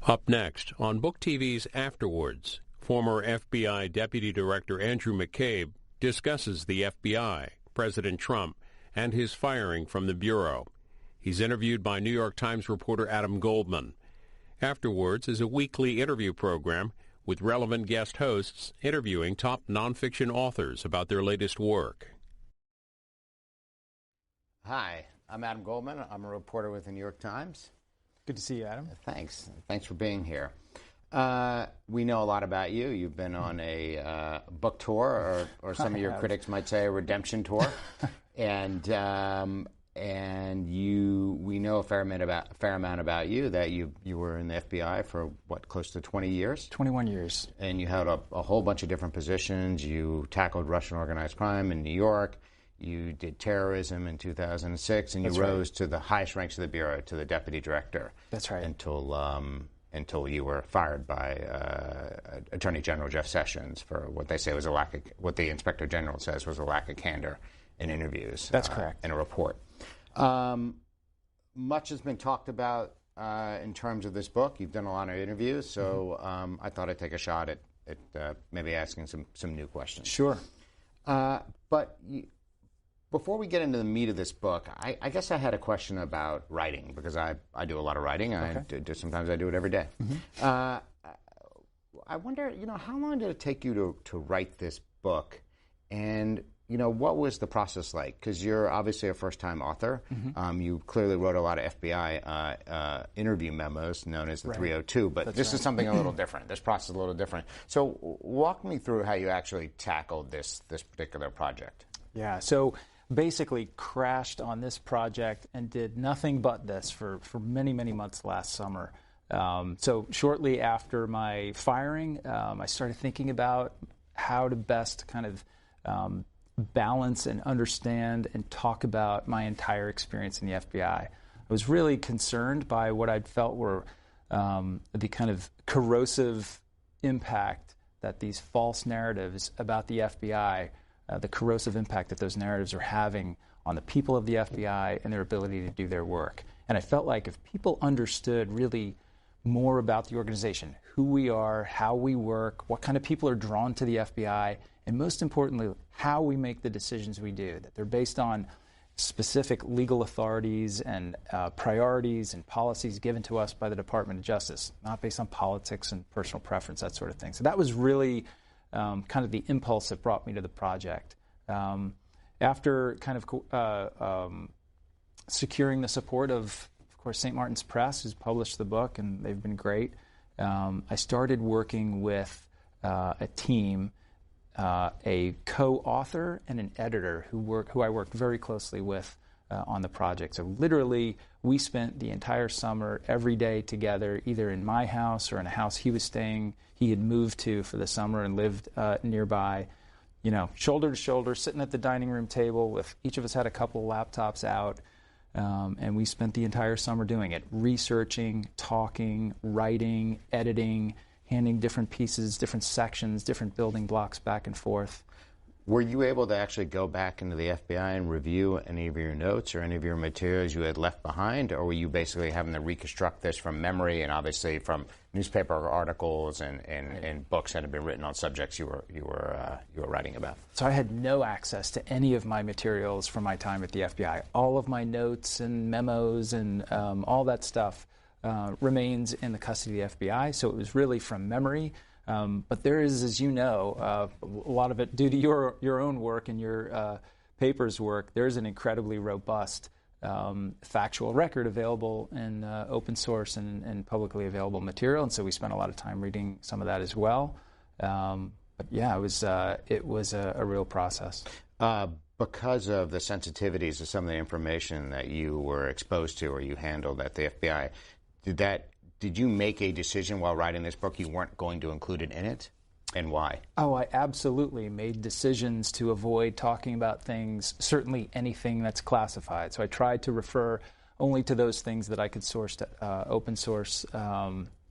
Up next, on Book TV's Afterwards, former FBI Deputy Director Andrew McCabe discusses the FBI, President Trump, and his firing from the Bureau. He's interviewed by New York Times reporter Adam Goldman. Afterwards is a weekly interview program with relevant guest hosts interviewing top nonfiction authors about their latest work. Hi, I'm Adam Goldman. I'm a reporter with the New York Times. Good to see you, Adam. Thanks. Thanks for being here. We know a lot about you. You've been on a book tour, or some of your critics might say a redemption tour, and we know a fair amount about you. That you were in the FBI for close to 20 years. 21 years. And you held a whole bunch of different positions. You tackled Russian organized crime in New York. You did terrorism in 2006, and you rose to the highest ranks of the Bureau, to the deputy director. That's right. Until you were fired by Attorney General Jeff Sessions for what they say was what the Inspector General says was a lack of candor in interviews. That's correct. In a report. Much has been talked about in terms of this book. You've done a lot of interviews, so I thought I'd take a shot at maybe asking some new questions. Sure. Before we get into the meat of this book, I guess I had a question about writing, because I do a lot of writing. Okay. Sometimes I do it every day. Mm-hmm. I wonder, how long did it take you to write this book? And, what was the process like? Because you're obviously a first-time author. Mm-hmm. You clearly wrote a lot of FBI interview memos known as the 302, but this is something a little different. This process is a little different. So walk me through how you actually tackled this particular project. Yeah, so basically crashed on this project and did nothing but this for many, many months last summer. So shortly after my firing, I started thinking about how to best kind of balance and understand and talk about my entire experience in the FBI. I was really concerned by what I'd felt were the kind of corrosive impact that these false narratives about the FBI, the corrosive impact that those narratives are having on the people of the FBI and their ability to do their work. And I felt like if people understood really more about the organization, who we are, how we work, what kind of people are drawn to the FBI, and most importantly, how we make the decisions we do, that they're based on specific legal authorities and priorities and policies given to us by the Department of Justice, not based on politics and personal preference, that sort of thing. So that was really kind of the impulse that brought me to the project. After kind of securing the support of course, St. Martin's Press, who's published the book, and they've been great, I started working with a team, a co-author and an editor who I worked very closely with on the project. So literally, we spent the entire summer every day together, either in my house or in a house he was staying. He had moved to for the summer and lived nearby, shoulder to shoulder, sitting at the dining room table with each of us had a couple of laptops out. And we spent the entire summer doing it, researching, talking, writing, editing, handing different pieces, different sections, different building blocks back and forth. Were you able to actually go back into the FBI and review any of your notes or any of your materials you had left behind, or were you basically having to reconstruct this from memory and obviously from newspaper articles and books that had been written on subjects you were writing about? So I had no access to any of my materials from my time at the FBI. All of my notes and memos and all that stuff remains in the custody of the FBI. So it was really from memory. But there is, as you know, a lot of it due to your own work and your paper's work. There's an incredibly robust factual record available in open source and publicly available material, and so we spent a lot of time reading some of that as well. But yeah, it was a real process. Because of the sensitivities of some of the information that you were exposed to or you handled at the FBI, did you make a decision while writing this book you weren't going to include it in it, and why? Oh, I absolutely made decisions to avoid talking about things, certainly anything that's classified. So I tried to refer only to those things that I could source to open source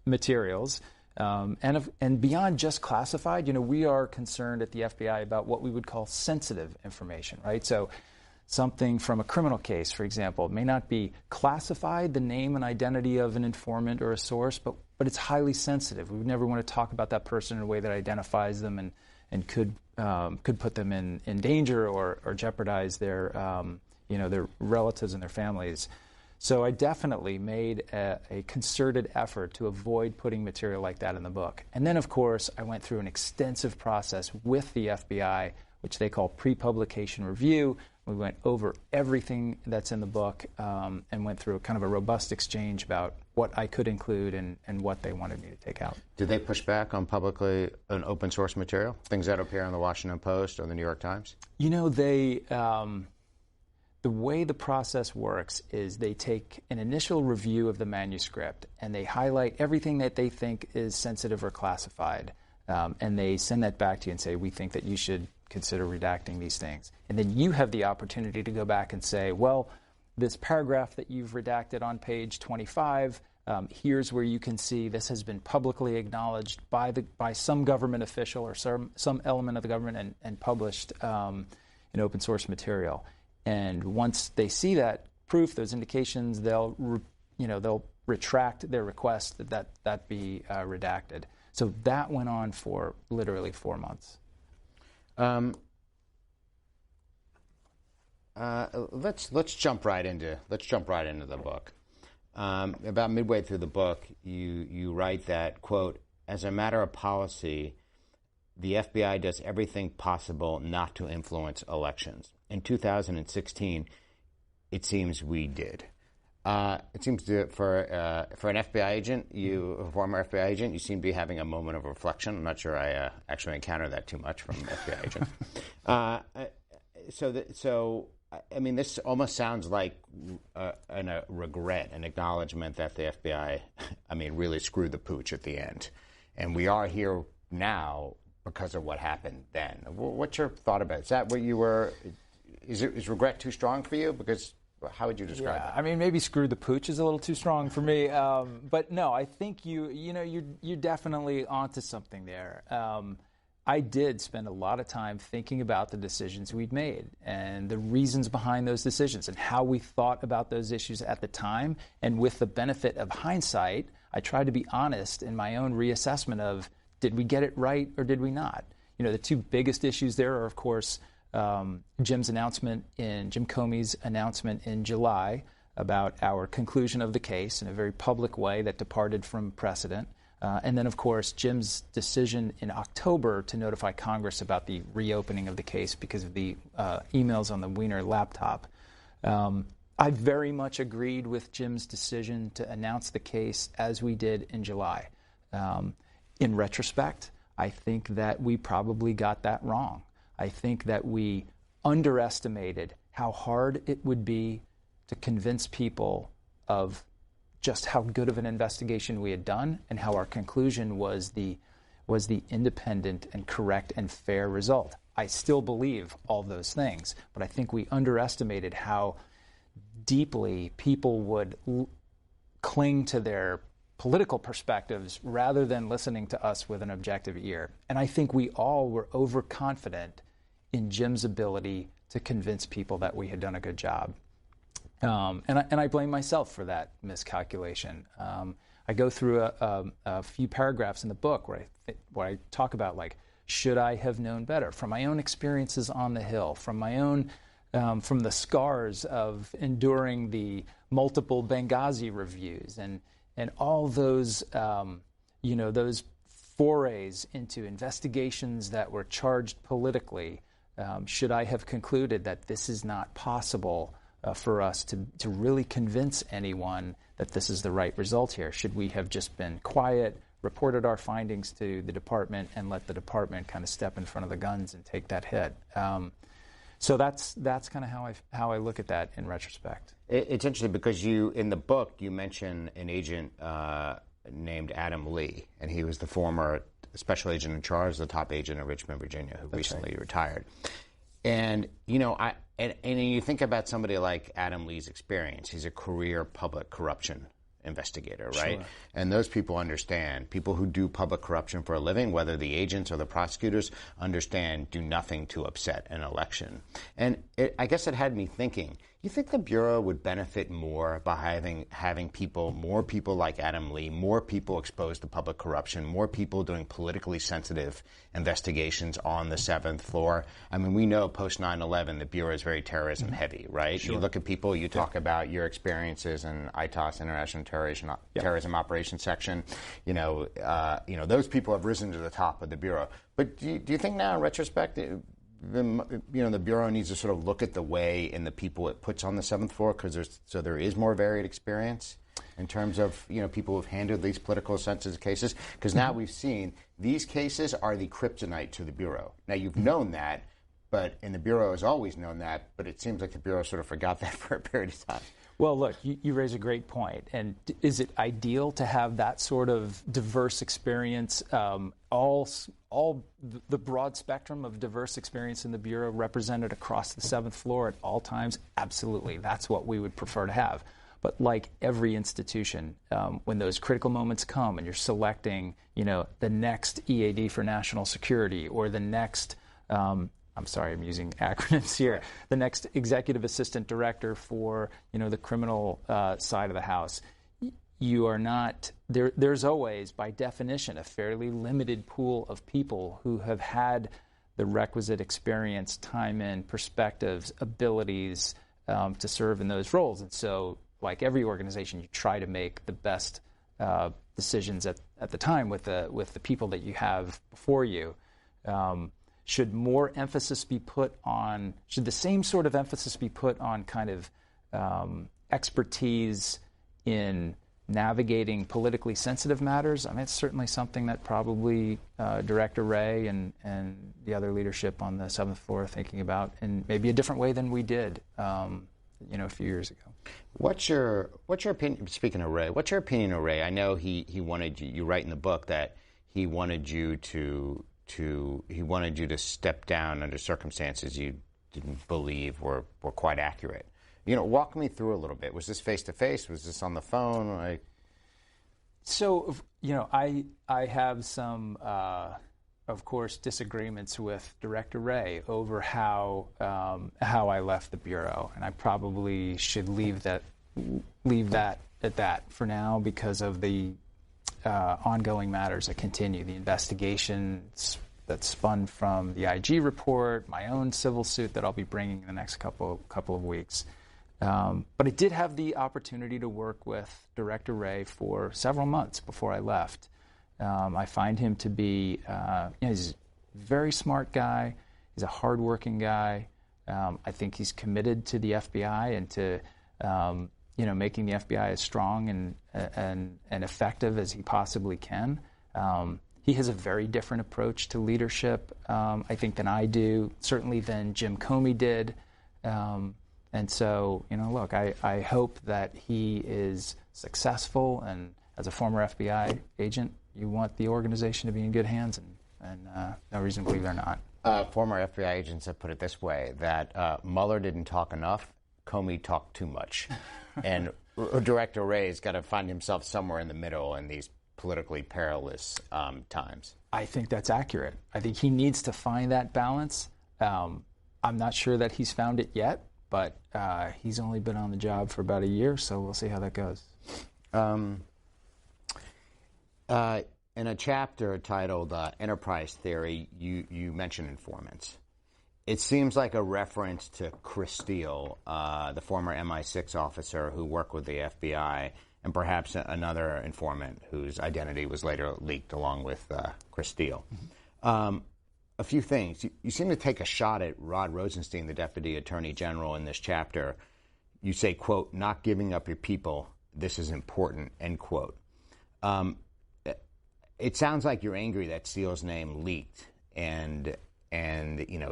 materials. And beyond just classified, we are concerned at the FBI about what we would call sensitive information, right? So something from a criminal case, for example. It may not be classified, the name and identity of an informant or a source, but it's highly sensitive. We would never want to talk about that person in a way that identifies them and could put them in danger or jeopardize their their relatives and their families. So I definitely made a concerted effort to avoid putting material like that in the book. And then, of course, I went through an extensive process with the FBI, which they call pre-publication review. We went over everything that's in the book and went through kind of a robust exchange about what I could include and what they wanted me to take out. Did they push back on publicly an open source material, things that appear in the Washington Post or the New York Times? The way the process works is they take an initial review of the manuscript and they highlight everything that they think is sensitive or classified. And they send that back to you and say, we think that you should consider redacting these things. And then you have the opportunity to go back and say, well, this paragraph that you've redacted on page 25, here's where you can see this has been publicly acknowledged by some government official or some element of the government and published in open source material. And once they see that proof, those indications, they'll retract their request that be redacted. So that went on for literally 4 months. Let's jump right into the book. About midway through the book, you write that, quote, as a matter of policy, the FBI does everything possible not to influence elections. In 2016, it seems we did. It seems for an FBI agent, a former FBI agent, you seem to be having a moment of reflection. I'm not sure I actually encounter that too much from FBI agents. This almost sounds like a regret, an acknowledgement that the FBI, really screwed the pooch at the end, and we are here now because of what happened then. What's your thought about it? Is that what you were? Is regret too strong for you? Because how would you describe that? Maybe screw the pooch is a little too strong for me. But no, I think you're definitely onto something there. I did spend a lot of time thinking about the decisions we'd made and the reasons behind those decisions and how we thought about those issues at the time. And with the benefit of hindsight, I tried to be honest in my own reassessment of, did we get it right or did we not? The two biggest issues there are, of course, Jim Comey's announcement in July about our conclusion of the case in a very public way that departed from precedent. And then, of course, Jim's decision in October to notify Congress about the reopening of the case because of the emails on the Wiener laptop. I very much agreed with Jim's decision to announce the case as we did in July. In retrospect, I think that we probably got that wrong. I think that we underestimated how hard it would be to convince people of just how good of an investigation we had done and how our conclusion was the independent and correct and fair result. I still believe all those things, but I think we underestimated how deeply people would cling to their political perspectives rather than listening to us with an objective ear. And I think we all were overconfident in Jim's ability to convince people that we had done a good job. And I blame myself for that miscalculation. I go through a few paragraphs in the book where I talk about, should I have known better? From my own experiences on the Hill, from my own, from the scars of enduring the multiple Benghazi reviews and all those, those forays into investigations that were charged politically. Should I have concluded that this is not possible for us to really convince anyone that this is the right result here? Should we have just been quiet, reported our findings to the department, and let the department kind of step in front of the guns and take that hit? So that's kind of how I look at that in retrospect. It's interesting because in the book you mention an agent named Adam Lee, and he was the former special agent in charge, the top agent in Richmond, Virginia, who recently retired. And and you think about somebody like Adam Lee's experience. He's a career public corruption investigator, right? Sure. And those people understand. People who do public corruption for a living, whether the agents or the prosecutors, understand do nothing to upset an election. And I guess it had me thinking, you think the Bureau would benefit more by having more people like Adam Lee, more people exposed to public corruption, more people doing politically sensitive investigations on the 7th floor? I mean, we know post 9/11, the Bureau is very terrorism heavy, right? Sure. You look at people, you talk about your experiences in ITOS, International Terrorism Operations Section. Those people have risen to the top of the Bureau. But do you think now, in retrospect, the Bureau needs to sort of look at the way and the people it puts on the 7th floor, so there is more varied experience in terms of people who've handled these political sensitive cases? Because now we've seen these cases are the kryptonite to the Bureau. Now you've known that, and the Bureau has always known that, but it seems like the Bureau sort of forgot that for a period of time. Well, look, you raise a great point. And is it ideal to have that sort of diverse experience, all the broad spectrum of diverse experience in the Bureau represented across the 7th floor at all times? Absolutely. That's what we would prefer to have. But like every institution, when those critical moments come and you're selecting, the next EAD for national security or the next I'm sorry, I'm using acronyms here. The next executive assistant director for, the criminal side of the house. You are not there. There's always, by definition, a fairly limited pool of people who have had the requisite experience, time in, perspectives, abilities to serve in those roles. And so, like every organization, you try to make the best decisions at the time with the people that you have before you. Should the same sort of emphasis be put on kind of expertise in navigating politically sensitive matters? I mean, it's certainly something that probably Director Wray and the other leadership on the 7th floor are thinking about in maybe a different way than we did, a few years ago. What's your opinion? Speaking of Wray, what's your opinion of Wray? I know he wanted you. You write in the book that he wanted you to step down under circumstances you didn't believe were quite accurate. Walk me through a little bit. Was this face-to-face? Was this on the phone? So, I have some, of course, disagreements with Director Wray over how I left the Bureau, and I probably should leave that at that for now because of the ongoing matters that continue, the investigations that spun from the IG report, my own civil suit that I'll be bringing in the next couple of weeks. But I did have the opportunity to work with Director Wray for several months before I left. I find him to be he's a very smart guy. He's a hardworking guy. I think he's committed to the FBI and to making the FBI as strong and effective as he possibly can. He has a very different approach to leadership, I think, than I do, certainly than Jim Comey did. And so, look, I hope that he is successful. And as a former FBI agent, you want the organization to be in good hands, and no reason to believe they're not. Former FBI agents have put it this way, that Mueller didn't talk enough, Comey talked too much. And Director Wray's got to find himself somewhere in the middle in these politically perilous times. I think that's accurate. I think he needs to find that balance. I'm not sure that he's found it yet, but he's only been on the job for about a year, so we'll see how that goes. In a chapter titled Enterprise Theory, you mention informants. It seems like a reference to Chris Steele, the former MI6 officer who worked with the FBI, and perhaps another informant whose identity was later leaked along with Chris Steele. Mm-hmm. A few things. You seem to take a shot at Rod Rosenstein, the Deputy Attorney General, in this chapter. You say, quote, "Not giving up your people, this is important," end quote. It sounds like you're angry that Steele's name leaked and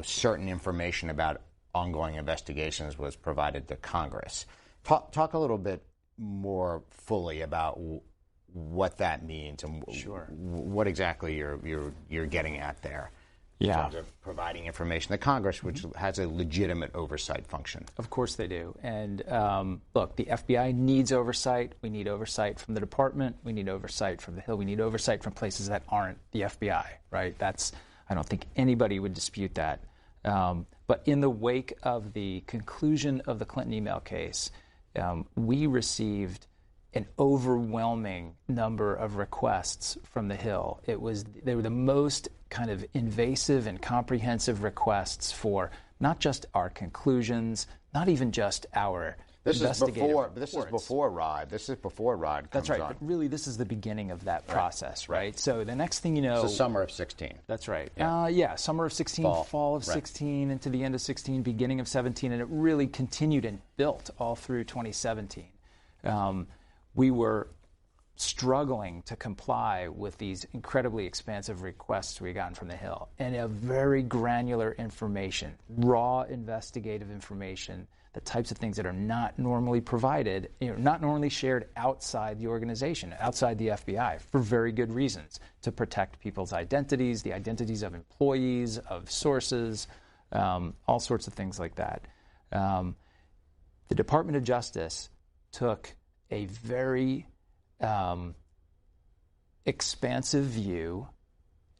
certain information about ongoing investigations was provided to Congress. Talk a little bit more fully about what that means and Sure. what exactly you're getting at there. in terms of providing information to Congress, which has a legitimate oversight function. Of course they do. And look, the FBI needs oversight. We need oversight from the department. We need oversight from the Hill. We need oversight from places that aren't the FBI, right? I don't think anybody would dispute that. But in the wake of the conclusion of the Clinton email case, we received an overwhelming number of requests from the Hill. They were the most kind of invasive and comprehensive requests for not just our conclusions, not even just our investigative reports. This is before Rod. This is before Rod comes That's right. on. But really, this is the beginning of that process, right? So the next thing you know... It's the summer of 16. That's right. Yeah. Summer of 16, fall of right. 16, into the end of 16, beginning of 17, and it really continued and built all through 2017. We were struggling to comply with these incredibly expansive requests we had gotten from the Hill, and a very granular information, raw investigative information, the types of things that are not normally provided, not normally shared outside the organization, outside the FBI, for very good reasons, to protect people's identities, the identities of employees, of sources, all sorts of things like that. The Department of Justice took a very expansive view,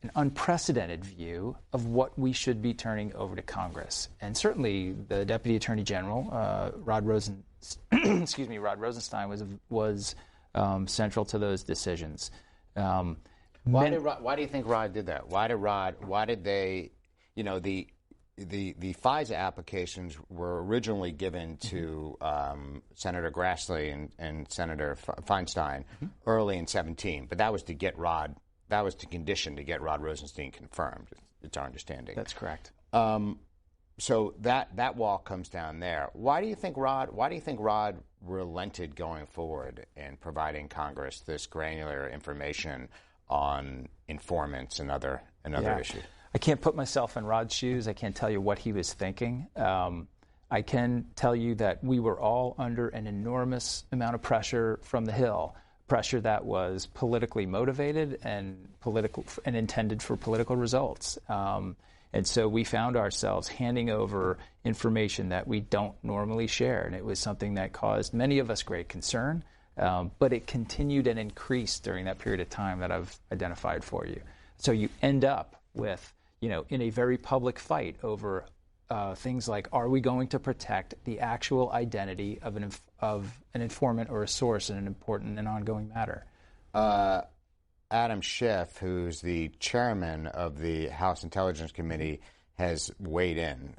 an unprecedented view of what we should be turning over to Congress. And certainly the Deputy Attorney General, Rod Rosenstein, was central to those decisions. Why do you think Rod did that? Why did they, the FISA applications were originally given to Senator Grassley and Senator Feinstein early in 17, but that was to get Rod. That was the condition to get Rod Rosenstein confirmed. It's our understanding. That's correct. So that wall comes down there. Why do you think Rod relented going forward in providing Congress this granular information on informants and other issues? I can't put myself in Rod's shoes. I can't tell you what he was thinking. I can tell you that we were all under an enormous amount of pressure from the Hill, pressure that was politically motivated and intended for political results. And so we found ourselves handing over information that we don't normally share, and it was something that caused many of us great concern, but it continued and increased during that period of time that I've identified for you. So you end up with, in a very public fight over things like, are we going to protect the actual identity of an informant or a source in an important and ongoing matter? Adam Schiff, who's the chairman of the House Intelligence Committee, has weighed in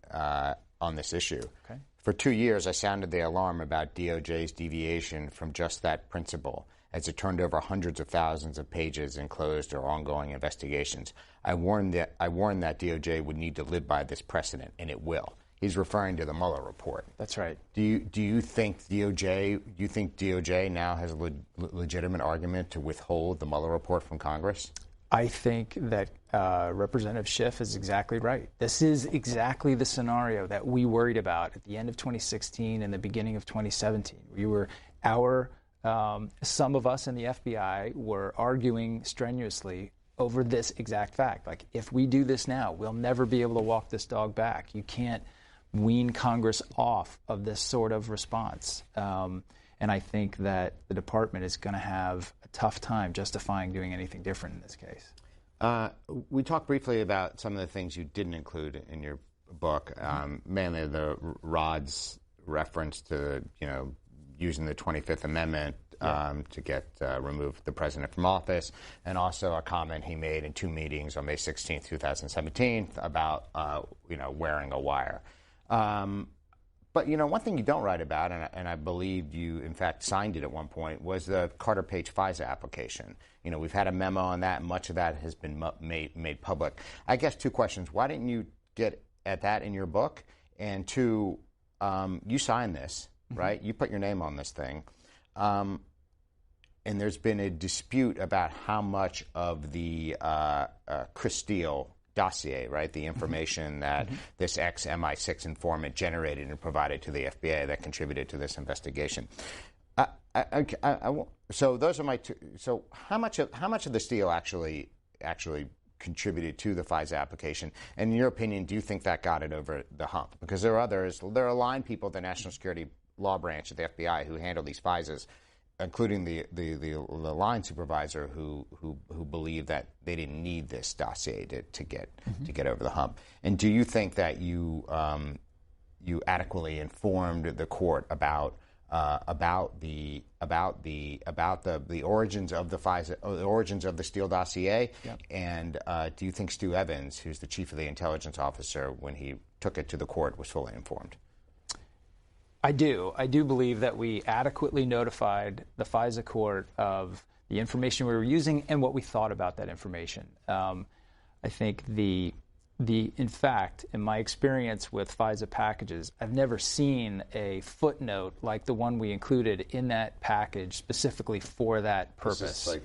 on this issue. Okay. For 2 years, I sounded the alarm about DOJ's deviation from just that principle, as it turned over hundreds of thousands of pages in closed or ongoing investigations. I warned that DOJ would need to live by this precedent, and it will. He's referring to the Mueller report. That's right. Do you think DOJ now has a legitimate argument to withhold the Mueller report from Congress? I think that Representative Schiff is exactly right. This is exactly the scenario that we worried about at the end of 2016 and the beginning of 2017. Some of us in the FBI were arguing strenuously over this exact fact. Like, if we do this now, we'll never be able to walk this dog back. You can't wean Congress off of this sort of response. And I think that the department is going to have a tough time justifying doing anything different in this case. We talked briefly about some of the things you didn't include in your book, mainly the Rod's reference to, using the 25th Amendment to get remove the president from office, and also a comment he made in 2 meetings on May 16, 2017 about, wearing a wire. But, one thing you don't write about, and I believe you, in fact, signed it at one point, was the Carter Page FISA application. We've had a memo on that. Much of that has been made public. I guess 2 questions. Why didn't you get at that in your book? And 2, you signed this, right? You put your name on this thing. And there's been a dispute about how much of the Chris Steele dossier, right, the information that this ex-MI6 informant generated and provided to the FBI that contributed to this investigation. So those are my 2. So how much of the Steele actually contributed to the FISA application. And in your opinion, do you think that got it over the hump? Because there are line people at the National Security Law Branch at the FBI who handle these FISAs, including the line supervisor who believe that they didn't need this dossier to get over the hump. And do you think that you adequately informed the court about the origins of the FISA, the origins of the Steele dossier? Yep. And do you think Stu Evans, who's the chief of the intelligence officer, when he took it to the court, was fully informed? I do. I do believe that we adequately notified the FISA court of the information we were using and what we thought about that information. I think in fact, in my experience with FISA packages, I've never seen a footnote like the one we included in that package specifically for that purpose.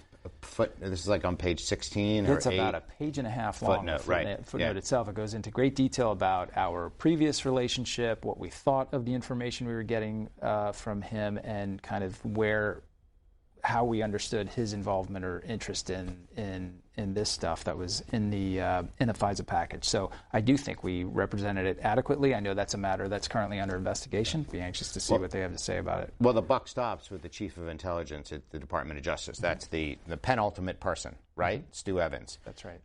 This is like on page 16 or 8? It's about a page and a half long. Footnote, right. Footnote itself. It goes into great detail about our previous relationship, what we thought of the information we were getting from him, and kind of how we understood his involvement or interest in this stuff that was in the FISA package. So I do think we represented it adequately. I know that's a matter that's currently under investigation. Be anxious to see what they have to say about it. Well, the buck stops with the chief of intelligence at the Department of Justice. That's the penultimate person, right? Mm-hmm. Stu Evans. That's right.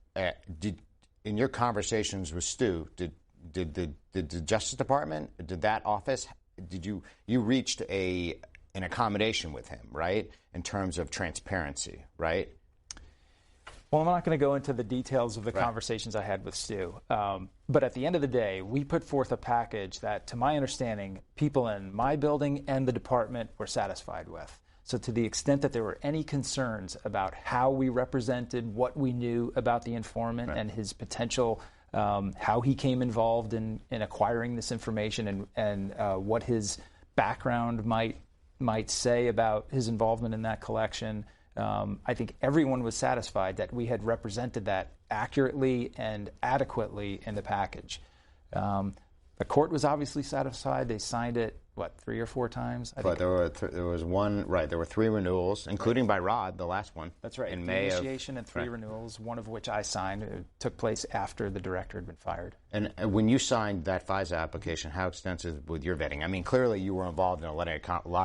In your conversations with Stu, did the Justice Department, did that office, you reached an accommodation with him, right, in terms of transparency, right? Well, I'm not going to go into the details of the conversations I had with Stu. But at the end of the day, we put forth a package that, to my understanding, people in my building and the department were satisfied with. So to the extent that there were any concerns about how we represented what we knew about the informant and his potential, how he came involved in acquiring this information and what his background might say about his involvement in that collection, I think everyone was satisfied that we had represented that accurately and adequately in the package. The court was obviously satisfied. They signed it, 3 or 4 times? But there was one, right, there were 3 renewals, including by Rod, the last one. That's right. In May initiation and 3 renewals, one of which I signed. It took place after the director had been fired. And when you signed that FISA application, how extensive was your vetting? I mean, clearly you were involved in a lot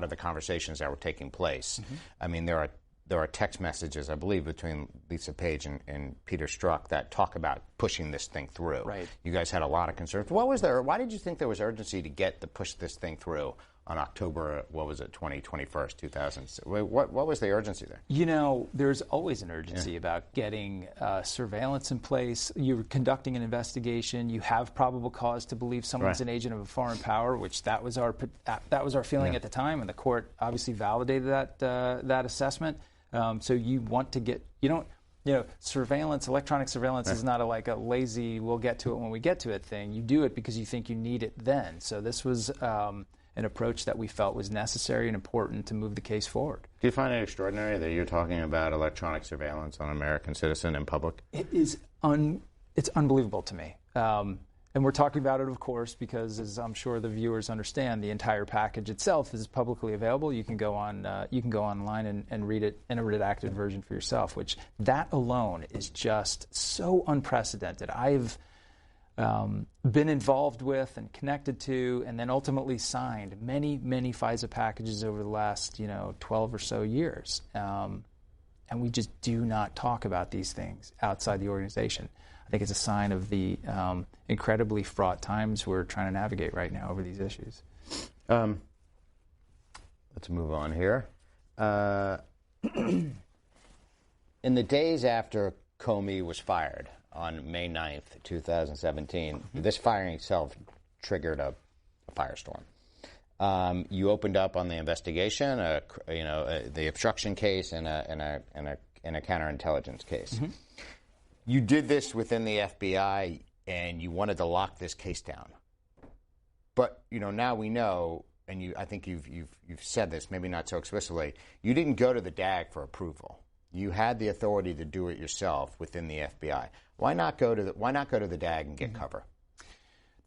of the conversations that were taking place. Mm-hmm. I mean, there are text messages, I believe, between Lisa Page and Peter Strzok that talk about pushing this thing through. Right. You guys had a lot of concerns. Why did you think there was urgency to push this thing through on October, 21st, 2006? What was the urgency there? You know, there's always an urgency about getting surveillance in place. You're conducting an investigation. You have probable cause to believe someone's an agent of a foreign power, which that was our feeling at the time, and the court obviously validated that assessment. So you want to get, surveillance, electronic surveillance is not a lazy, we'll get to it when we get to it thing. You do it because you think you need it then. So this was an approach that we felt was necessary and important to move the case forward. Do you find it extraordinary that you're talking about electronic surveillance on an American citizen in public? It is it's unbelievable to me. And we're talking about it, of course, because, as I'm sure the viewers understand, the entire package itself is publicly available. You can go online and read it in a redacted version for yourself, which that alone is just so unprecedented. I've been involved with and connected to and then ultimately signed many, many FISA packages over the last, 12 or so years. And we just do not talk about these things outside the organization. I think it's a sign of the incredibly fraught times we're trying to navigate right now over these issues. Let's move on here. In the days after Comey was fired on May 9th, 2017, this firing itself triggered a firestorm. You opened up on the investigation, the obstruction case, and a counterintelligence case. Mm-hmm. You did this within the FBI, and you wanted to lock this case down. But now we know, and I think you've said this, maybe not so explicitly. You didn't go to the DAG for approval. You had the authority to do it yourself within the FBI. Why not go to the DAG and get cover?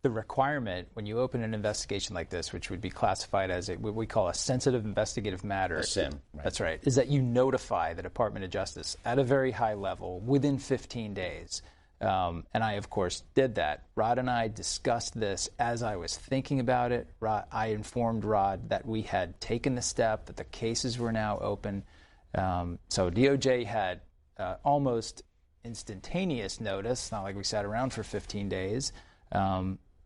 the requirement when you open an investigation like this, which would be classified as what we call a sensitive investigative matter. A SIM. Right. That's right. Is that you notify the Department of Justice at a very high level within 15 days. And I, of course, did that. Rod and I discussed this as I was thinking about it. I informed Rod that we had taken the step, that the cases were now open. So DOJ had almost instantaneous notice, not like we sat around for 15 days.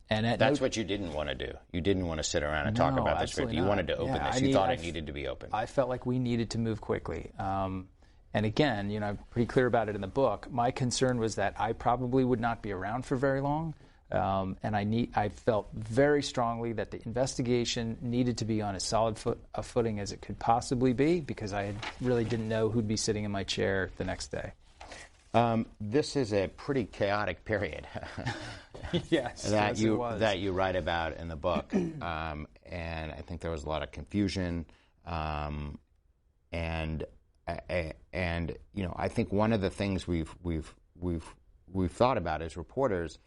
And that's what you didn't want to do. You didn't want to sit around and talk about this. You wanted to open this. You thought it needed to be open. I felt like we needed to move quickly. And again, I'm pretty clear about it in the book. My concern was that I probably would not be around for very long. And I felt very strongly that the investigation needed to be on as solid a footing as it could possibly be, because I really didn't know who'd be sitting in my chair the next day. This is a pretty chaotic period. Yes, that you write about in the book, and I think there was a lot of confusion, and I think one of the things we've thought about as reporters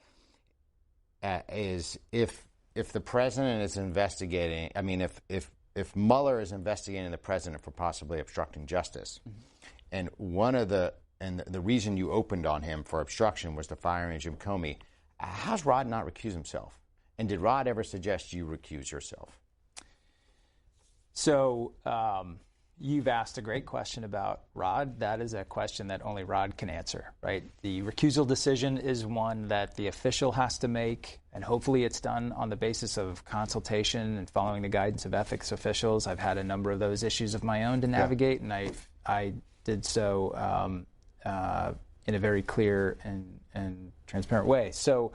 is if the president is investigating. I mean, if Mueller is investigating the president for possibly obstructing justice, and the reason you opened on him for obstruction was the firing of Jim Comey, how's Rod not recuse himself? And did Rod ever suggest you recuse yourself? So you've asked a great question about Rod. That is a question that only Rod can answer, right? The recusal decision is one that the official has to make, and hopefully it's done on the basis of consultation and following the guidance of ethics officials. I've had a number of those issues of my own to navigate, and I did so in a very clear and transparent way. So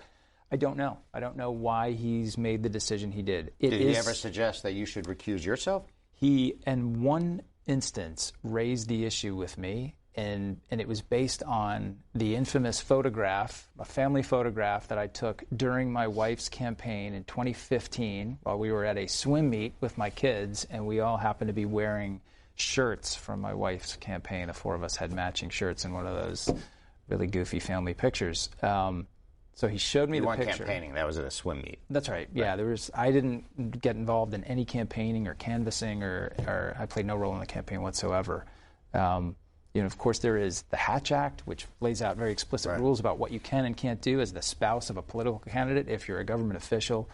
I don't know. I don't know why he's made the decision he did. Did he ever suggest that you should recuse yourself? He, in one instance, raised the issue with me, and it was based on the infamous photograph, a family photograph that I took during my wife's campaign in 2015 while we were at a swim meet with my kids, and we all happened to be wearing shirts from my wife's campaign. The four of us had matching shirts in one of those really goofy family pictures. So he showed me the picture. You weren't campaigning. That was at a swim meet. That's right. Yeah, I didn't get involved in any campaigning or canvassing, or I played no role in the campaign whatsoever. Of course, there is the Hatch Act, which lays out very explicit rules about what you can and can't do as the spouse of a political candidate if you're a government official.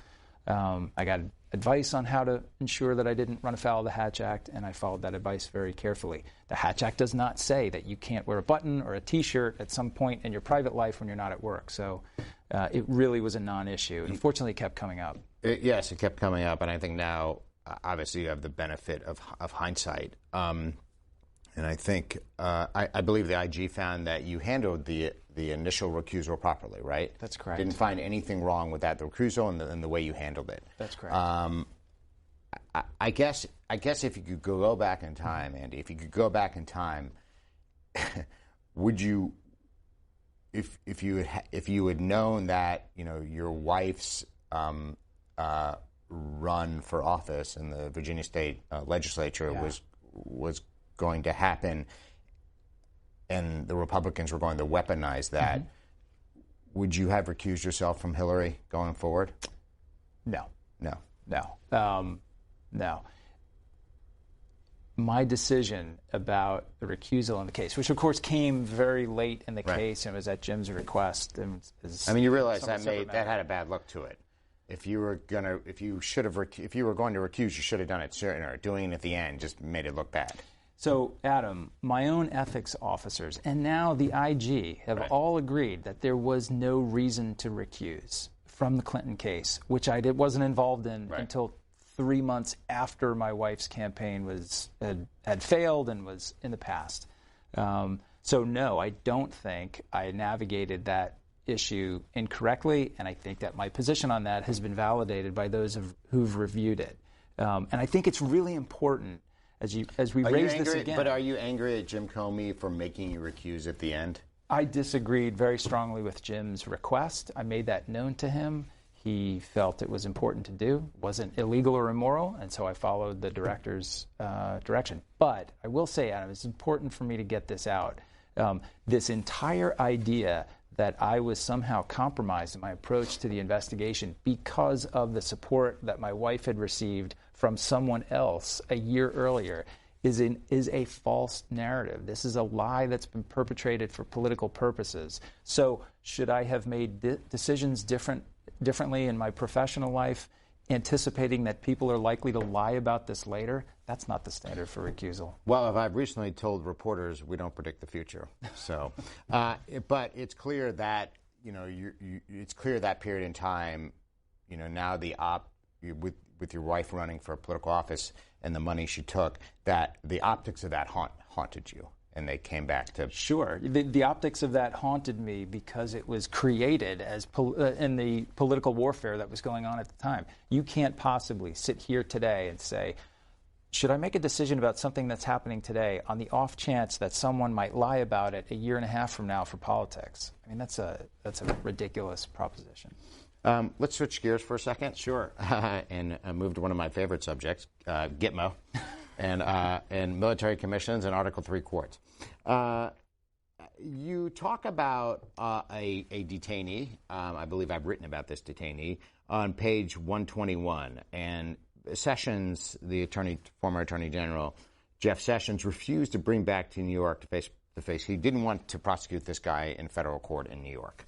I got advice on how to ensure that I didn't run afoul of the Hatch Act, and I followed that advice very carefully. The Hatch Act does not say that you can't wear a button or a T-shirt at some point in your private life when you're not at work. So it really was a non-issue. Unfortunately, it kept coming up. Yes, it kept coming up, and I think now, obviously, you have the benefit of hindsight. And I think, I believe the IG found that you handled the initial recusal properly, right? That's correct. Didn't find anything wrong with that, the recusal and the way you handled it. That's correct. I guess if you could go back in time, Andy, if you could go back in time, would you, if you had known that your wife's run for office in the Virginia State legislature was going to happen, and the Republicans were going to weaponize that, would you have recused yourself from Hillary going forward? No. No. My decision about the recusal in the case, which of course came very late in the case and was at Jim's request. You realize that had a bad look to it. If you were going to recuse, you should have done it sooner. Doing it at the end just made it look bad. So, Adam, my own ethics officers and now the IG have all agreed that there was no reason to recuse from the Clinton case, which I wasn't involved in until 3 months after my wife's campaign had failed and was in the past. So, no, I don't think I navigated that issue incorrectly, and I think that my position on that has been validated by those who've reviewed it. And I think it's really important as we raise this again. But are you angry at Jim Comey for making you recuse at the end? I disagreed very strongly with Jim's request. I made that known to him. He felt it was important to do. It wasn't illegal or immoral, and so I followed the director's direction. But I will say, Adam, it's important for me to get this out. This entire idea that I was somehow compromised in my approach to the investigation because of the support that my wife had received from someone else a year earlier is a false narrative. This is a lie that's been perpetrated for political purposes. So should I have made decisions differently in my professional life, anticipating that people are likely to lie about this later? That's not the standard for recusal. Well, I've recently told reporters we don't predict the future. So, but it's clear that it's clear that period in time, now with your wife running for a political office and the money she took, that the optics of that haunted you, and they came back to... Sure. The optics of that haunted me because it was created as in the political warfare that was going on at the time. You can't possibly sit here today and say, should I make a decision about something that's happening today on the off chance that someone might lie about it a year and a half from now for politics? I mean, that's a ridiculous proposition. Let's switch gears for a second. Sure. And move to one of my favorite subjects, Gitmo, and military commissions and Article III courts. You talk about a detainee. I believe I've written about this detainee on page 121. And Sessions, the former Attorney General, Jeff Sessions, refused to bring back to New York to face. He didn't want to prosecute this guy in federal court in New York.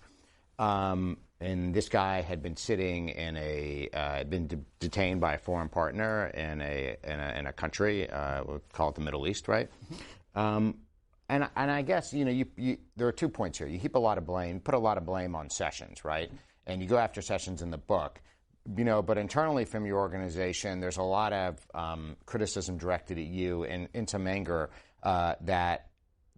And this guy had been sitting in detained by a foreign partner in a country, we'll call it the Middle East, right? And I guess there are 2 points here. You put a lot of blame on Sessions, right? And you go after Sessions in the book, but internally from your organization, there's a lot of criticism directed at you and in some anger that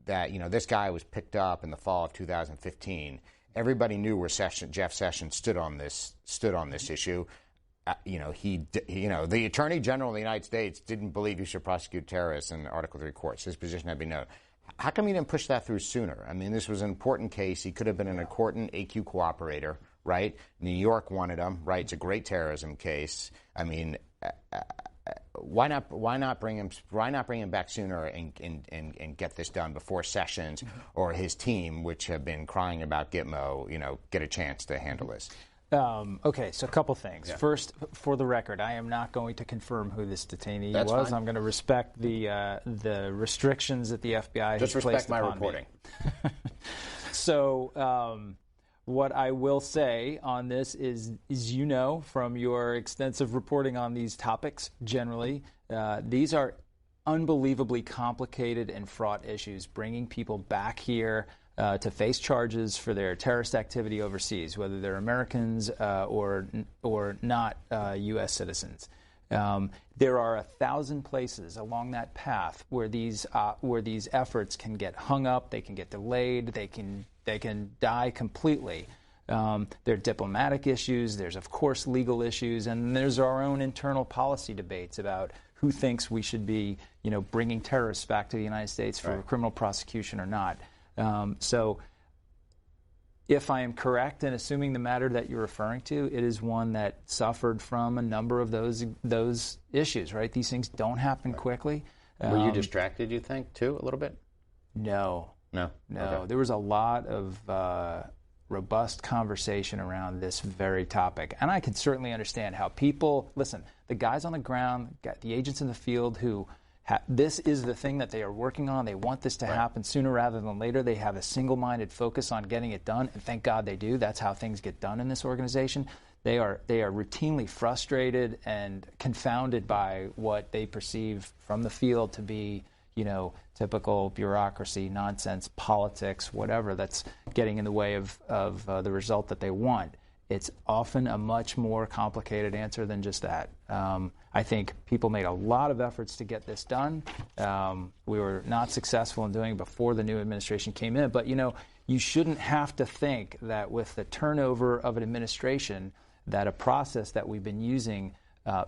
this guy was picked up in the fall of 2015. Everybody knew where Jeff Sessions stood on this issue. The Attorney General of the United States didn't believe you should prosecute terrorists in Article III courts. His position had been known. How come you didn't push that through sooner? I mean, this was an important case. He could have been an important AQ cooperator, right? New York wanted him, right? It's a great terrorism case. I mean, why not bring him back sooner and get this done before Sessions or his team, which have been crying about Gitmo, get a chance to handle this? Okay, so a couple things. Yeah. First, for the record, I am not going to confirm who this detainee That's was. fine. I'm going to respect the restrictions that the FBI Just has respect placed my upon reporting. Me. So, what I will say on this is from your extensive reporting on these topics generally, these are unbelievably complicated and fraught issues, bringing people back here to face charges for their terrorist activity overseas, whether they're Americans or not U.S. citizens. There are 1,000 places along that path where these efforts can get hung up, they can get delayed, they can die completely. There are diplomatic issues. There's, of course, legal issues, and there's our own internal policy debates about who thinks we should be, bringing terrorists back to the United States for criminal prosecution or not. So, if I am correct in assuming the matter that you're referring to, it is one that suffered from a number of those issues. Right? These things don't happen quickly. Were you distracted, you think, too, a little bit? No. Okay. There was a lot of robust conversation around this very topic. And I can certainly understand how people, listen, the guys on the ground, the agents in the field who, this is the thing that they are working on. They want this to happen sooner rather than later. They have a single-minded focus on getting it done, and thank God they do. That's how things get done in this organization. They are routinely frustrated and confounded by what they perceive from the field to be, typical bureaucracy, nonsense, politics, whatever that's getting in the way of the result that they want. It's often a much more complicated answer than just that. I think people made a lot of efforts to get this done. We were not successful in doing it before the new administration came in. But, you shouldn't have to think that with the turnover of an administration that a process that we've been using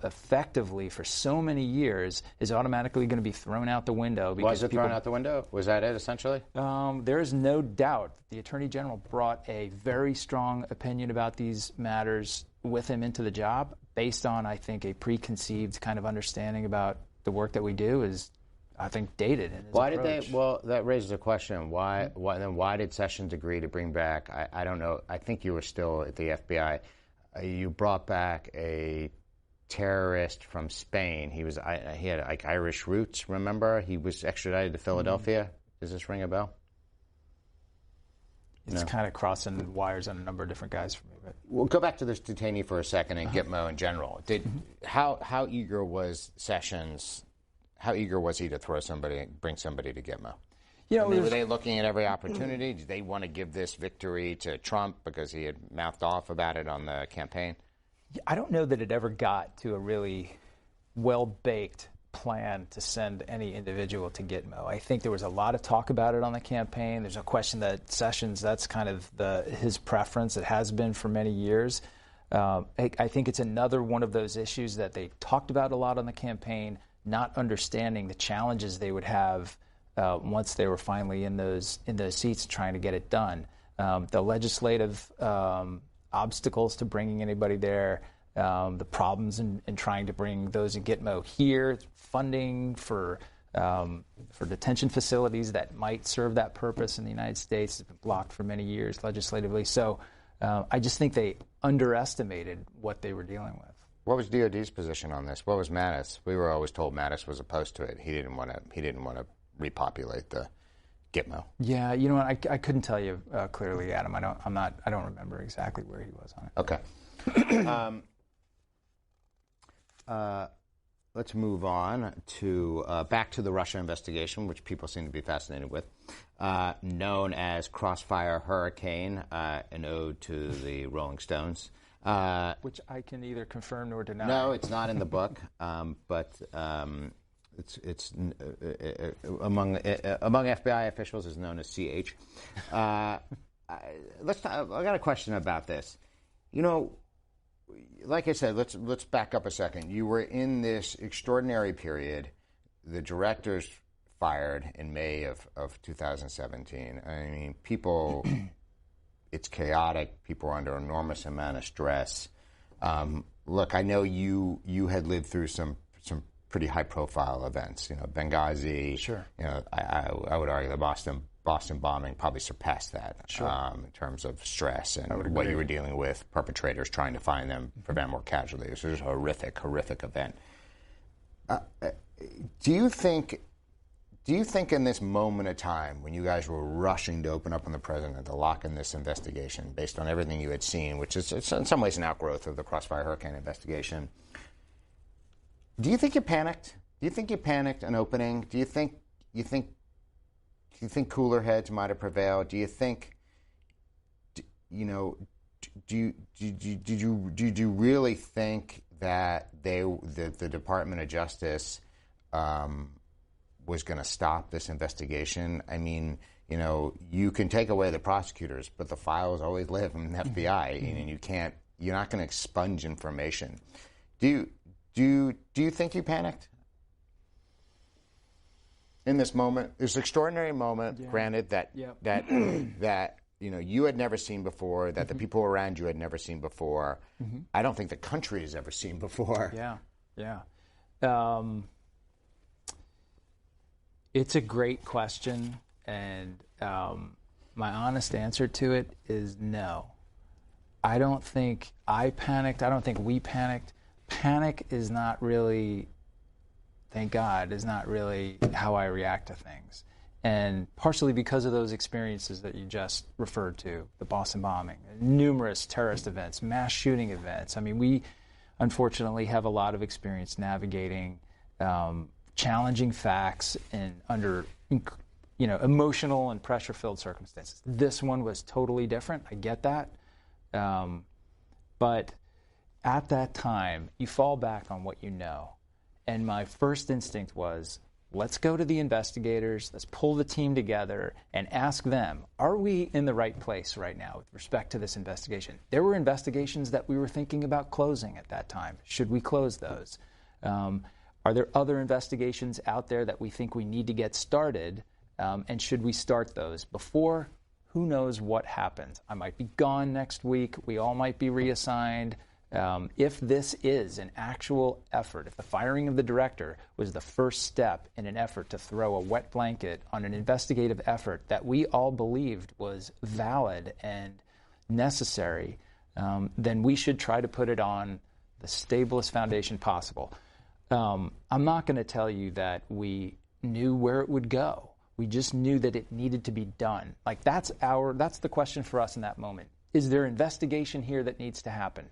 effectively for so many years is automatically going to be thrown out the window. Was it thrown out the window? Was that it, essentially? There is no doubt the Attorney General brought a very strong opinion about these matters with him into the job based on, I think, a preconceived kind of understanding about the work that we do. Is I think, dated in his Why approach. did they? Well, that raises a question. Why did Sessions agree to bring back? I don't know. I think you were still at the FBI. You brought back a terrorist from Spain. He had like Irish roots. Remember, he was extradited to Philadelphia. Does this ring a bell? It's kind of crossing wires on a number of different guys for me. But We'll go back to this detainee for a second and Gitmo in general. How eager was Sessions? How eager was he to bring somebody to Gitmo? Were they looking at every opportunity? Did they want to give this victory to Trump because he had mouthed off about it on the campaign? I don't know that it ever got to a really well-baked plan to send any individual to Gitmo. I think there was a lot of talk about it on the campaign. There's no question that Sessions, that's kind of his preference. It has been for many years. I think it's another one of those issues that they talked about a lot on the campaign, not understanding the challenges they would have once they were finally in those seats trying to get it done. The legislative obstacles to bringing anybody there, the problems in trying to bring those in Gitmo here, funding for detention facilities that might serve that purpose in the United States has been blocked for many years legislatively. So I just think they underestimated what they were dealing with. What was DOD's position on this? What was Mattis? We were always told Mattis was opposed to it. He didn't want to repopulate the Gitmo. Yeah, you know what? I couldn't tell you clearly, Adam. I don't remember exactly where he was on it. Okay. Let's move on to back to the Russia investigation, which people seem to be fascinated with. Known as Crossfire Hurricane, an ode to the Rolling Stones. Which I can neither confirm nor deny. No, it's not in the book, but it's among FBI officials is known as CH. I got a question about this. Like I said, let's back up a second. You were in this extraordinary period. The directors fired in May of 2017. I mean, people. It's chaotic. People are under enormous amount of stress. Look, I know you had lived through some pretty high-profile events. Benghazi. Sure. I would argue the Boston bombing probably surpassed that. Sure. In terms of stress and what you were dealing with, perpetrators trying to find them, prevent more casualties. It was a horrific event. Do you think in this moment of time when you guys were rushing to open up on the president to lock in this investigation based on everything you had seen, which is it's in some ways an outgrowth of the Crossfire Hurricane investigation, do you think you panicked? Do you think you panicked an opening? Do you think cooler heads might have prevailed? Do you think, did you really think that the Department of Justice was going to stop this investigation? I mean, you can take away the prosecutors, but the files always live in the FBI, and you're not going to expunge information. Do you think you panicked in this moment, this extraordinary moment? Yeah. Granted that you had never seen before, that the people around you had never seen before. I don't think the country has ever seen before. Yeah. It's a great question, and my honest answer to it is no. I don't think I panicked. I don't think we panicked. Panic is not really, thank God, is not really how I react to things. And partially because of those experiences that you just referred to, the Boston bombing, numerous terrorist events, mass shooting events. I mean, we unfortunately have a lot of experience navigating challenging facts and under emotional and pressure-filled circumstances. This one was totally different. I get that. But at that time, you fall back on what you know. And my first instinct was, let's go to the investigators, let's pull the team together and ask them, are we in the right place right now with respect to this investigation? There were investigations that we were thinking about closing at that time. Should we close those? Are there other investigations out there that we think we need to get started? And should we start those before? Who knows what happens? I might be gone next week. We all might be reassigned. If this is an actual effort, if the firing of the director was the first step in an effort to throw a wet blanket on an investigative effort that we all believed was valid and necessary, then we should try to put it on the stablest foundation possible. I'm not going to tell you that we knew where it would go. We just knew that it needed to be done. Like that's the question for us in that moment. Is there investigation here that needs to happen?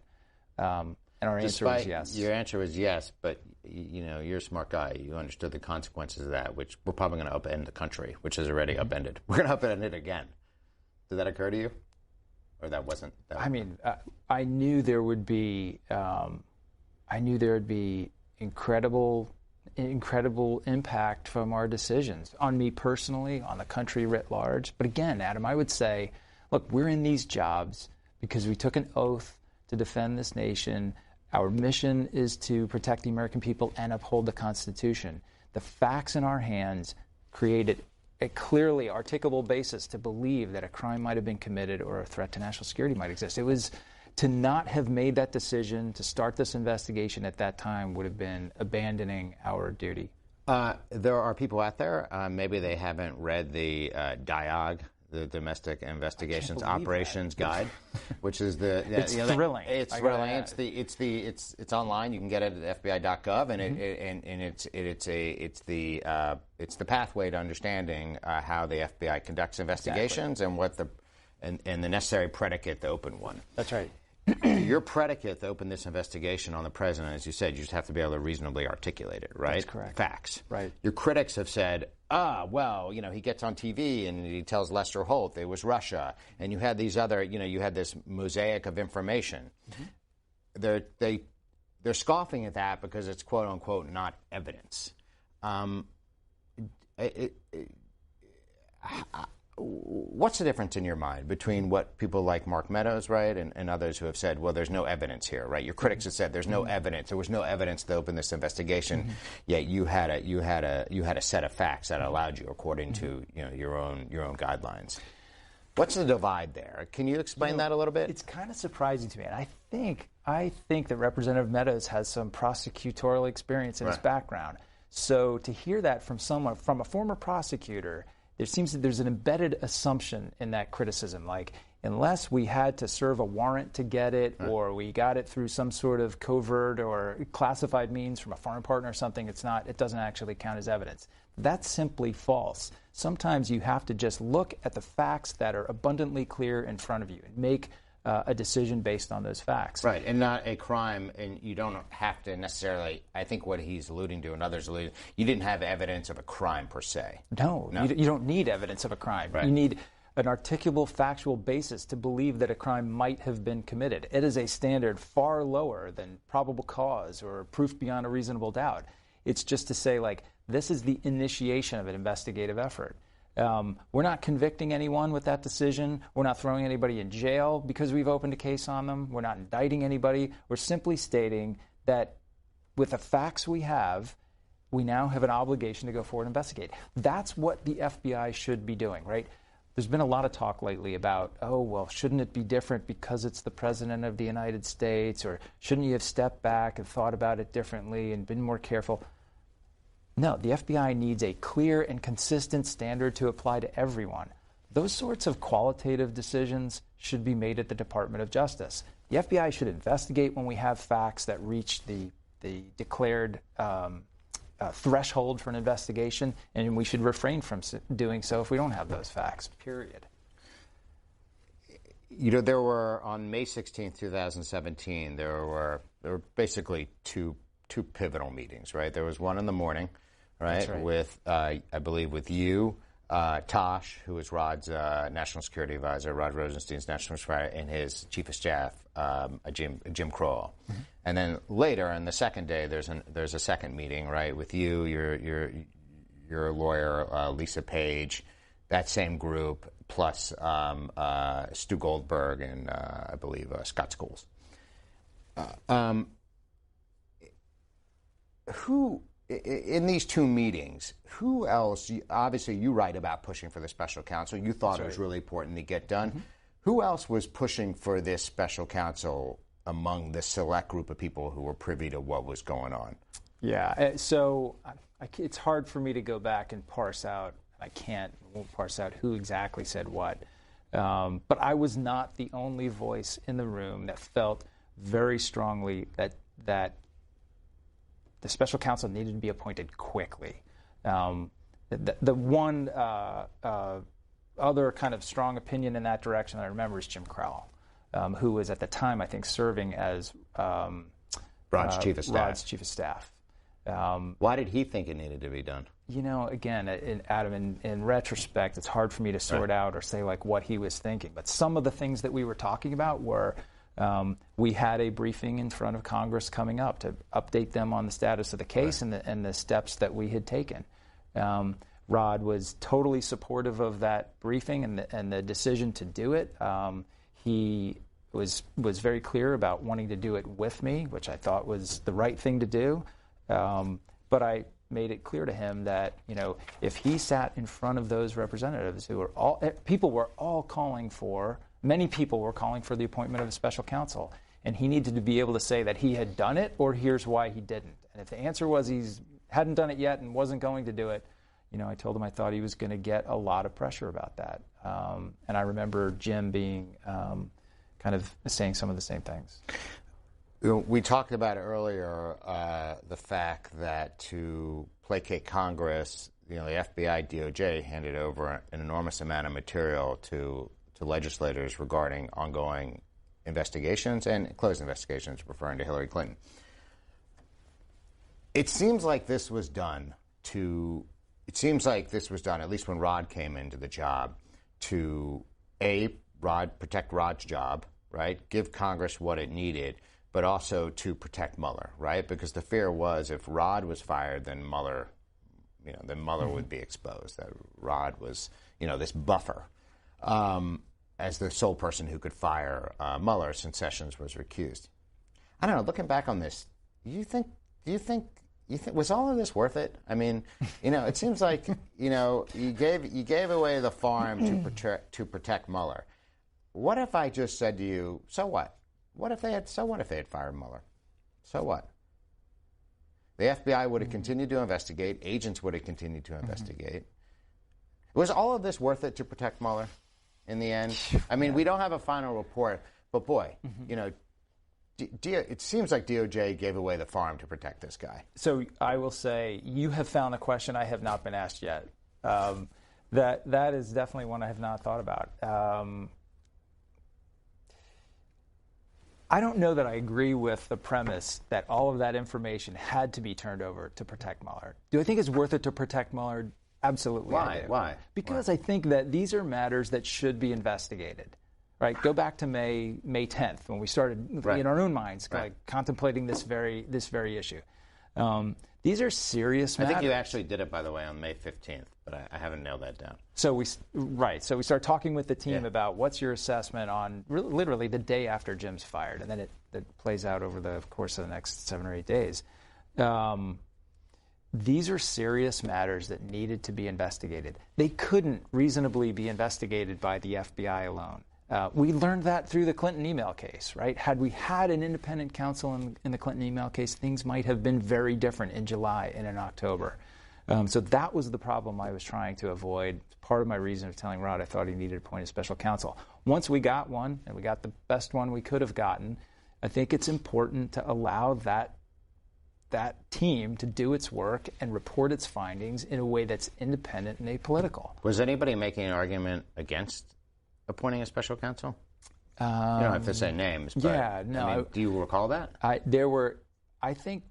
And our answer was yes. Your answer was yes, but you're a smart guy. You understood the consequences of that, which we're probably going to upend the country, which is already upended. We're going to upend it again. Did that occur to you, or that wasn't? I mean, I knew there would be. I knew there would be incredible impact from our decisions on me personally, on the country writ large. But again, Adam, I would say, look, we're in these jobs because we took an oath to defend this nation. Our mission is to protect the American people and uphold the Constitution. The facts in our hands created a clearly articulable basis to believe that a crime might have been committed or a threat to national security might exist. It was to not have made that decision, to start this investigation at that time, would have been abandoning our duty. There are people out there, maybe they haven't read the DIOG, the Domestic Investigations Operations Guide, which is it's thrilling. It's thrilling. It's online. You can get it at FBI.gov, and it's the pathway to understanding how the FBI conducts investigations and what the necessary predicate to open one. That's right. Your predicate to open this investigation on the president, as you said, you just have to be able to reasonably articulate it, right? That's correct. Facts. Right. Your critics have said, well, he gets on TV and he tells Lester Holt it was Russia, and you had these other, you had this mosaic of information. Mm-hmm. They're scoffing at that because it's quote unquote not evidence. What's the difference in your mind between what people like Mark Meadows, right, and others who have said, well, there's no evidence here, right? Your critics have said there's no evidence. There was no evidence to open this investigation, yet you had a set of facts that allowed you, according to your own guidelines. What's the divide there? Can you explain that a little bit? It's kind of surprising to me, and I think that Representative Meadows has some prosecutorial experience in his background. So to hear that from a former prosecutor, there seems that there's an embedded assumption in that criticism, like unless we had to serve a warrant to get it, or we got it through some sort of covert or classified means from a foreign partner or something, it doesn't actually count as evidence. That's simply false. Sometimes you have to just look at the facts that are abundantly clear in front of you and make a decision based on those facts. Right, and not a crime, and you don't have to necessarily, I think what he's alluding to and others alluding to, you didn't have evidence of a crime per se. No. You don't need evidence of a crime. Right. You need an articulable factual basis to believe that a crime might have been committed. It is a standard far lower than probable cause or proof beyond a reasonable doubt. It's just to say, like, this is the initiation of an investigative effort. We're not convicting anyone with that decision. We're not throwing anybody in jail because we've opened a case on them. We're not indicting anybody. We're simply stating that with the facts we have, we now have an obligation to go forward and investigate. That's what the FBI should be doing, right? There's been a lot of talk lately about, shouldn't it be different because it's the President of the United States, or shouldn't you have stepped back and thought about it differently and been more careful? No, the FBI needs a clear and consistent standard to apply to everyone. Those sorts of qualitative decisions should be made at the Department of Justice. The FBI should investigate when we have facts that reach the declared threshold for an investigation, and we should refrain from doing so if we don't have those facts, period. There were, on May 16th, 2017, there were basically two pivotal meetings, right? There was one in the morning, right. With, I believe, with you, Tosh, who was Rod's national security advisor, Rod Rosenstein's national security advisor, and his chief of staff, Jim Crowell. Mm-hmm. And then later, on the second day, there's a second meeting, right, with you, your lawyer, Lisa Page, that same group, plus Stu Goldberg and I believe Scott Scholes. Who, in these two meetings, who else, obviously you write about pushing for the special counsel. You thought it was really important to get done. Mm-hmm. Who else was pushing for this special counsel among the select group of people who were privy to what was going on? Yeah, so it's hard for me to go back and parse out. Won't parse out who exactly said what. But I was not the only voice in the room that felt very strongly that the special counsel needed to be appointed quickly. The one other kind of strong opinion in that direction that I remember is Jim Crowell, who was at the time, I think, serving as Rod's chief of staff. Rod's chief of staff. Why did he think it needed to be done? Again, Adam, in retrospect, it's hard for me to sort out or say like what he was thinking. But some of the things that we were talking about were we had a briefing in front of Congress coming up to update them on the status of the case and the steps that we had taken. Rod was totally supportive of that briefing and the decision to do it. He was very clear about wanting to do it with me, which I thought was the right thing to do. But I made it clear to him that, if he sat in front of those representatives who were many people were calling for the appointment of a special counsel, and he needed to be able to say that he had done it or here's why he didn't. And if the answer was he hadn't done it yet and wasn't going to do it, I told him I thought he was going to get a lot of pressure about that. And I remember Jim being kind of saying some of the same things. We talked about earlier the fact that to placate Congress, the FBI, DOJ handed over an enormous amount of material to legislators regarding ongoing investigations and closed investigations referring to Hillary Clinton. It seems like this was done, at least when Rod came into the job, to protect Rod's job, right? Give Congress what it needed, but also to protect Mueller, right? Because the fear was if Rod was fired, then Mueller would be exposed. That Rod was, this buffer as the sole person who could fire Mueller since Sessions was recused. I don't know. Looking back on this, do you think was all of this worth it? I mean, it seems like you gave away the farm to protect Mueller. What if I just said to you, so what? What if they had fired Mueller? So what? The FBI would have continued to investigate. Agents would have continued to investigate. Was all of this worth it to protect Mueller in the end? I mean, we don't have a final report, but boy, it seems like DOJ gave away the farm to protect this guy. So I will say you have found a question I have not been asked yet. That is definitely one I have not thought about. I don't know that I agree with the premise that all of that information had to be turned over to protect Mueller. Do I think it's worth it to protect Mueller? Absolutely. Why? Because I think that these are matters that should be investigated. Right? Go back to May 10th when we started in our own minds contemplating this very issue. These are serious matters. I think you actually did it, by the way, on May 15th, but I haven't nailed that down. So we start talking with the team about what's your assessment on literally the day after Jim's fired, and then it plays out over the course of the next 7 or 8 days. These are serious matters that needed to be investigated. They couldn't reasonably be investigated by the FBI alone. We learned that through the Clinton email case, right? Had we had an independent counsel in the Clinton email case, things might have been very different in July and in October. So that was the problem I was trying to avoid. Part of my reason of telling Rod I thought he needed to appoint a special counsel. Once we got one, and we got the best one we could have gotten, I think it's important to allow that team to do its work and report its findings in a way that's independent and apolitical. Was anybody making an argument against appointing a special counsel? You don't have to say names, but do you recall that? I think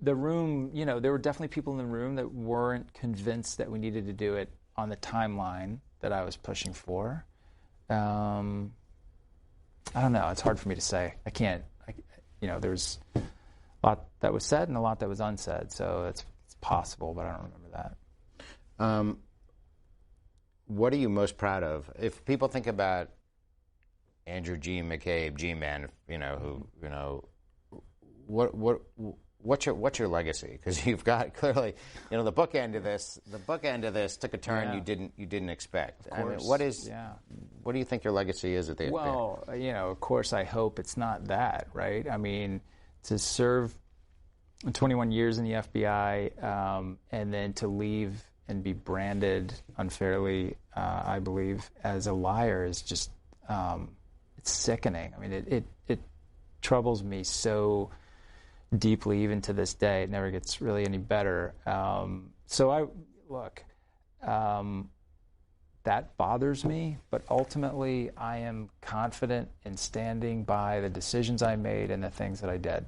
the room, there were definitely people in the room that weren't convinced that we needed to do it on the timeline that I was pushing for. I don't know. It's hard for me to say. I can't, there's a lot that was said and a lot that was unsaid, so it's possible, but I don't remember that. What are you most proud of? If people think about what what's your legacy? Because you've got clearly, the bookend of this took a turn you didn't expect. Of course. I mean, what do you think your legacy is at the FBI? Well, of course, I hope it's not that, right? I mean, to serve 21 years in the FBI and then to leave and be branded unfairly, I believe, as a liar is just it's sickening. I mean, it troubles me so deeply, even to this day. It never gets really any better. That bothers me, but ultimately I am confident in standing by the decisions I made and the things that I did.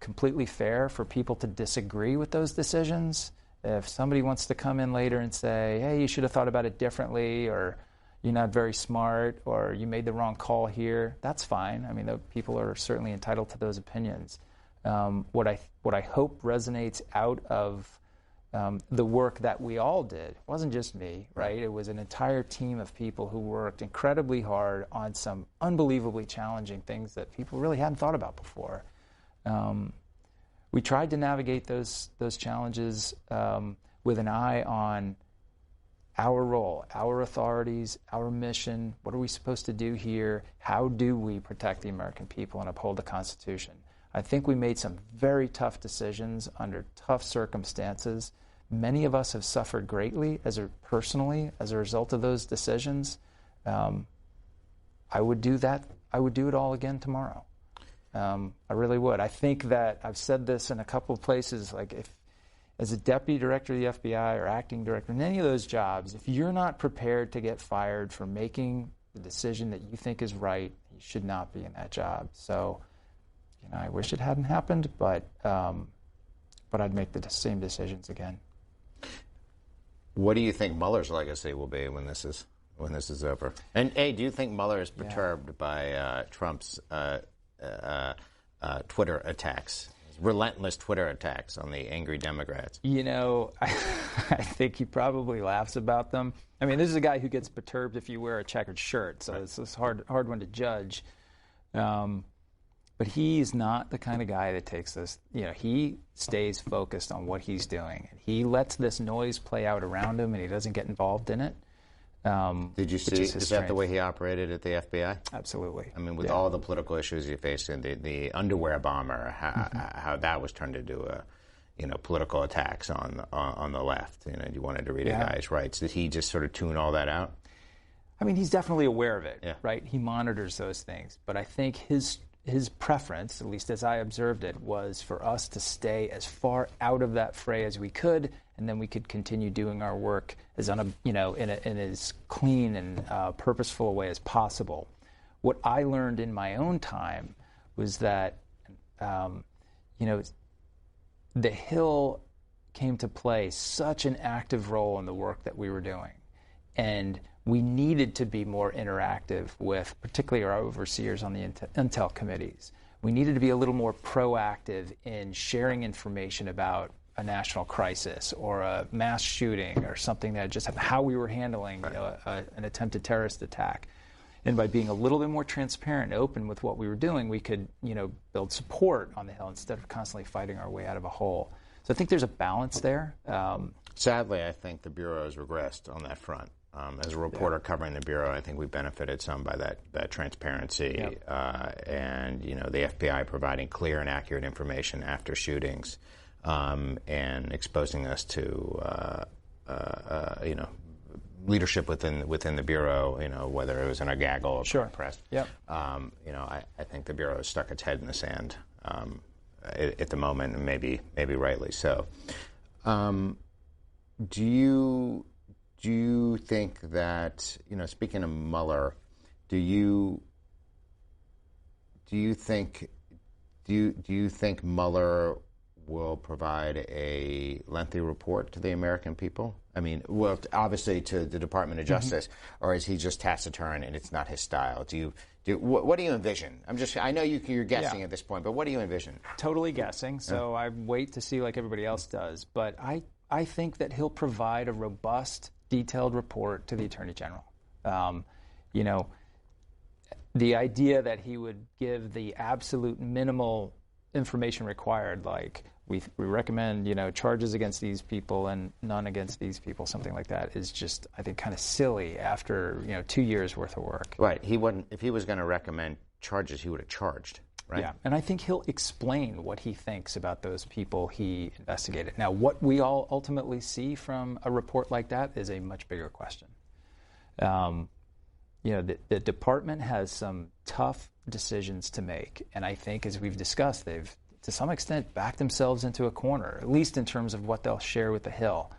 Completely fair for people to disagree with those decisions. If somebody wants to come in later and say, hey, you should have thought about it differently, or you're not very smart, or you made the wrong call here, that's fine. I mean, people are certainly entitled to those opinions. What I hope resonates out of the work that we all did, it wasn't just me, right? It was an entire team of people who worked incredibly hard on some unbelievably challenging things that people really hadn't thought about before. We tried to navigate those challenges with an eye on our role, our authorities, our mission. What are we supposed to do here? How do we protect the American people and uphold the Constitution? I think we made some very tough decisions under tough circumstances. Many of us have suffered greatly personally as a result of those decisions. I would do that. I would do it all again tomorrow. I really would. I think that I've said this in a couple of places, like if, as a deputy director of the FBI or acting director in any of those jobs, if you're not prepared to get fired for making the decision that you think is right, you should not be in that job. So, I wish it hadn't happened, but I'd make the same decisions again. What do you think Mueller's legacy will be when this is over? And do you think Mueller is perturbed by Trump's Twitter attacks? Relentless Twitter attacks on the angry Democrats. I think he probably laughs about them. I mean, this is a guy who gets perturbed if you wear a checkered shirt, so it's a hard one to judge. But he's not the kind of guy that takes this. He stays focused on what he's doing. He lets this noise play out around him, and he doesn't get involved in it. Did you see, is that the way he operated at the FBI? Absolutely. I mean, with all the political issues he faced, and the underwear bomber, how that was turned into political attacks on the left. You wanted to read a guy's rights. Did he just sort of tune all that out? I mean, he's definitely aware of it, right? He monitors those things. But I think his preference, at least as I observed it, was for us to stay as far out of that fray as we could, and then we could continue doing our work as in as clean and purposeful a way as possible. What I learned in my own time was that, the Hill came to play such an active role in the work that we were doing, and we needed to be more interactive with, particularly our overseers on the intel committees. We needed to be a little more proactive in sharing information about a national crisis or a mass shooting or something that just happened, how we were handling an attempted terrorist attack. And by being a little bit more transparent and open with what we were doing, we could, build support on the Hill instead of constantly fighting our way out of a hole. So I think there's a balance there. Sadly, I think the Bureau has regressed on that front. As a reporter covering the Bureau, I think we benefited some by that transparency and the FBI providing clear and accurate information after shootings and exposing us to leadership within the Bureau. Whether it was in a gaggle or press. Yep. I think the Bureau has stuck its head in the sand at the moment, and maybe rightly so. Do you think that, speaking of Mueller, do you think Mueller will provide a lengthy report to the American people? I mean, well, obviously to the Department of Justice, or is he just taciturn and it's not his style? What do you envision? I know you're guessing at this point, but what do you envision? Totally guessing. So I wait to see like everybody else does, but I think that he'll provide a robust, detailed report to the Attorney General. The idea that he would give the absolute minimal information required, like we recommend, charges against these people and none against these people, something like that, is just, I think, kind of silly after 2 years worth of work. Right. If he was going to recommend charges, he would have charged. Right? Yeah, and I think he'll explain what he thinks about those people he investigated. Now, what we all ultimately see from a report like that is a much bigger question. The department has some tough decisions to make, and I think, as we've discussed, they've, to some extent, backed themselves into a corner, at least in terms of what they'll share with the Hill.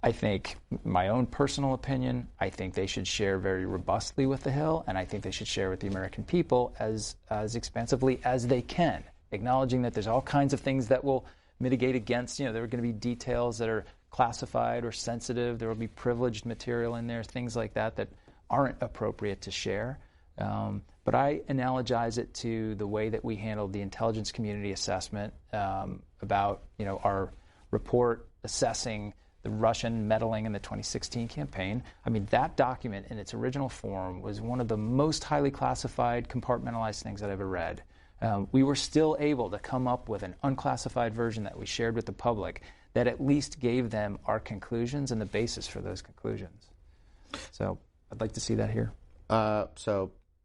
I think, my own personal opinion, I think they should share very robustly with the Hill, and I think they should share with the American people as expansively as they can, acknowledging that there's all kinds of things that will mitigate against, there are going to be details that are classified or sensitive, there will be privileged material in there, things like that aren't appropriate to share. But I analogize it to the way that we handled the intelligence community assessment about, our report assessing the Russian meddling in the 2016 campaign. I mean, that document in its original form was one of the most highly classified, compartmentalized things I've ever read. We were still able to come up with an unclassified version that we shared with the public that at least gave them our conclusions and the basis for those conclusions. So I'd like to see that here.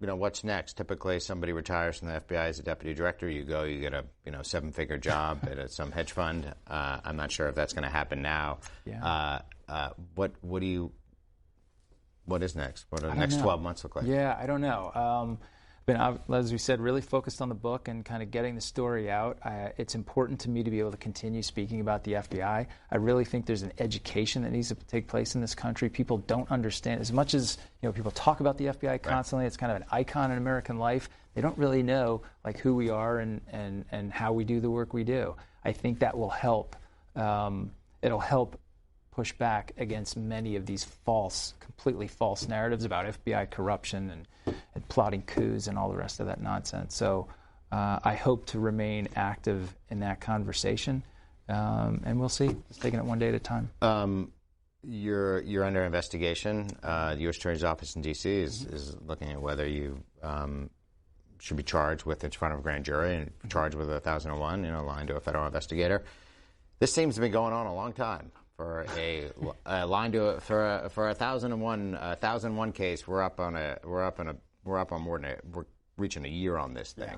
What's next? Typically, somebody retires from the FBI as a deputy director. You get a 7-figure job at some hedge fund. I'm not sure if that's going to happen now. Yeah. What is next? What do the next 12 months look like? Yeah, I don't know. Been, as we said, really focused on the book and kind of getting the story out. It's important to me to be able to continue speaking about the FBI. I really think there's an education that needs to take place in this country. People don't understand, as much as people talk about the FBI constantly. Right. It's kind of an icon in American life. They don't really know who we are and how we do the work we do. I think that will help. It'll help push back against many of these completely false narratives about FBI corruption and plotting coups and all the rest of that nonsense. So I hope to remain active in that conversation, and we'll see. Just taking it one day at a time. You're under investigation. The U.S. Attorney's Office in D.C. is looking at whether you should be charged in front of a grand jury and charged with 1001, lying to a federal investigator. This seems to be going on a long time. For a line for a 1001 case, we're reaching a year on this thing. Yeah.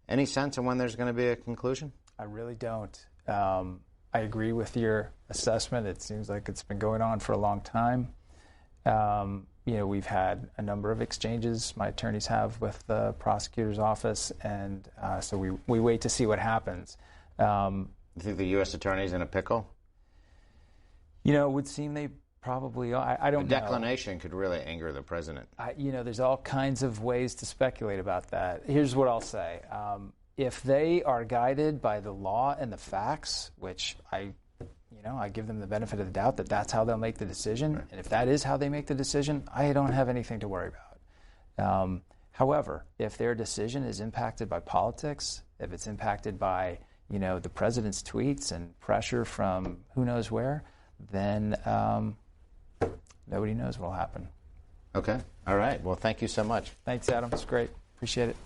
Any sense of when there's going to be a conclusion? I really don't. I agree with your assessment. It seems like it's been going on for a long time. We've had a number of exchanges my attorneys have with the prosecutor's office, and so we wait to see what happens. You think the U.S. attorney's in a pickle? It would seem they probably are. I don't know. A declination could really anger the president. There's all kinds of ways to speculate about that. Here's what I'll say. If they are guided by the law and the facts, which I give them the benefit of the doubt that that's how they'll make the decision, right. And if that is how they make the decision, I don't have anything to worry about. However, if their decision is impacted by politics, if it's impacted by, the president's tweets and pressure from who knows where, then nobody knows what will happen. Okay. All right. Well, thank you so much. Thanks, Adam. It's great. Appreciate it.